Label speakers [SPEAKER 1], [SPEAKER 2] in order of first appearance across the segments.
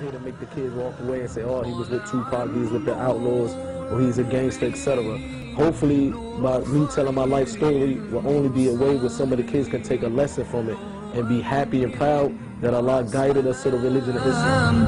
[SPEAKER 1] here to make the kids walk away and say, oh, he was with Tupac, he was with the Outlaws, or he's a gangster, etc. Hopefully, by me telling my life story will only be a way where some of the kids can take a lesson from it and be happy and proud that Allah guided us to the religion of Islam.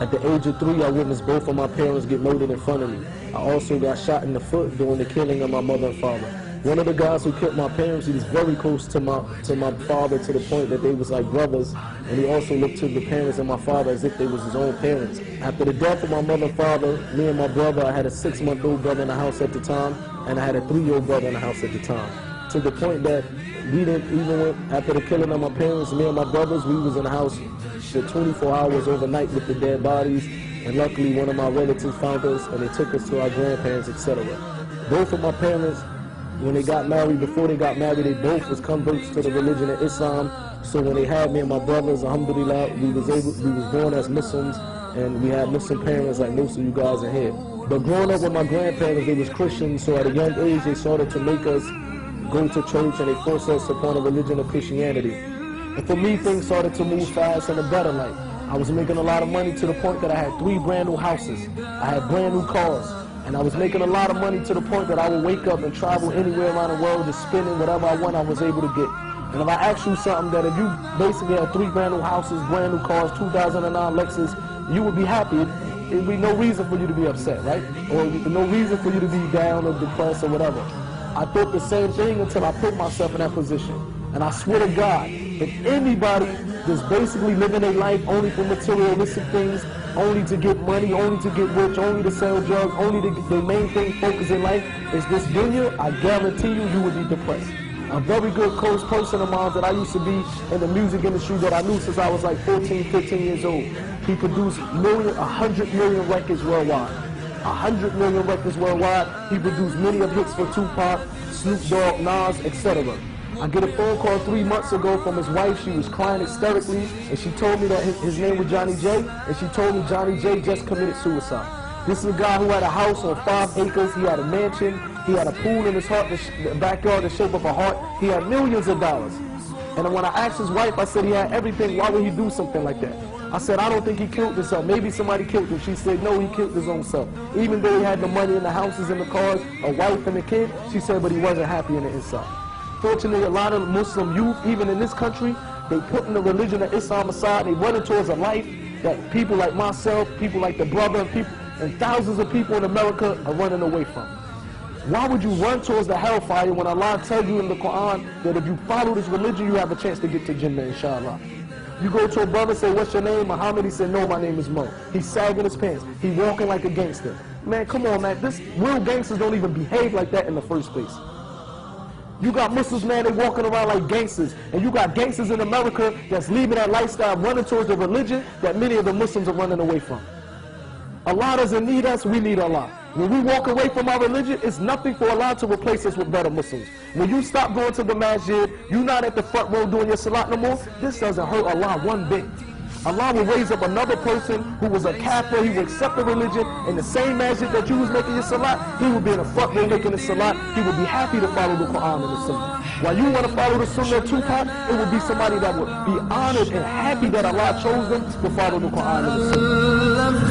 [SPEAKER 1] At the age of 3, I witnessed both of my parents get murdered in front of me. I also got shot in the foot during the killing of my mother and father. One of the guys who killed my parents, he was very close to my father, to the point that they was like brothers, and he also looked to the parents of my father as if they was his own parents. After the death of my mother and father, me and my brother, I had a 6-month-old brother in the house at the time, and I had a 3-year-old brother in the house at the time. To the point that we didn't even, after the killing of my parents, me and my brothers, we was in the house for 24 hours overnight with the dead bodies, and luckily one of my relatives found us and they took us to our grandparents, etc. Both of my parents, when they got married, before they got married, they both was converts to the religion of Islam. So when they had me and my brothers, alhamdulillah, we was born as Muslims, and we had Muslim parents like most of you guys in here. But growing up with my grandparents, they was Christians, so at a young age they started to make us go to church, and they forced us upon the religion of Christianity. And for me, things started to move fast in a better light. I was making a lot of money to the point that I had 3 brand new houses. I had brand new cars. And I was making a lot of money to the point that I would wake up and travel anywhere around the world, just spending whatever I want, I was able to get. And if I ask you something, that if you basically had 3 brand new houses, brand new cars, 2009 Lexus, you would be happy. It'd be no reason for you to be upset, right? Or no reason for you to be down or depressed or whatever. I thought the same thing until I put myself in that position. And I swear to God, if anybody that's basically living their life only for materialistic things, only to get money, only to get rich, only to sell drugs, only to the main thing focus in life is this dunya, I guarantee you, you would be depressed. A very good close person of mine that I used to be in the music industry that I knew since I was like 14, 15 years old. He produced 100 million records worldwide. 100 million records worldwide. He produced many of hits for Tupac, Snoop Dogg, Nas, etc. I get a phone call 3 months ago from his wife. She was crying hysterically, and she told me that his name was Johnny J, and she told me Johnny J just committed suicide. This is a guy who had a house on 5 acres. He had a mansion. He had a pool in his backyard the shape of a heart. He had millions of dollars. And when I asked his wife, I said he had everything. Why would he do something like that? I said, I don't think he killed himself. Maybe somebody killed him. She said, no, he killed his own self. Even though he had the money and the houses and the cars, a wife and a kid, she said, but he wasn't happy in the inside. Fortunately, a lot of Muslim youth, even in this country, they putting the religion of Islam aside. They running towards a life that people like myself, people like the brother, and thousands of people in America are running away from. Why would you run towards the hellfire when Allah tells you in the Quran that if you follow this religion, you have a chance to get to Jannah, inshallah? You go to a brother and say, what's your name? Muhammad. He said, no, my name is Mo. He's sagging his pants. He walking like a gangster. Man, come on, man. Real gangsters don't even behave like that in the first place. You got Muslims, man, they walking around like gangsters. And you got gangsters in America that's leaving that lifestyle, running towards the religion that many of the Muslims are running away from. Allah doesn't need us, we need Allah. When we walk away from our religion, it's nothing for Allah to replace us with better Muslims. When you stop going to the masjid, you're not at the front row doing your salat no more, this doesn't hurt Allah one bit. Allah will raise up another person who was a kafir, he will accept the religion, in the same masjid that you was making your salat, he will be in the front row making the salat, he will be happy to follow the Quran and the Sunnah. While you want to follow the Sunnah of Tupac, it will be somebody that would be honored and happy that Allah chose them to follow the Quran and the Sunnah.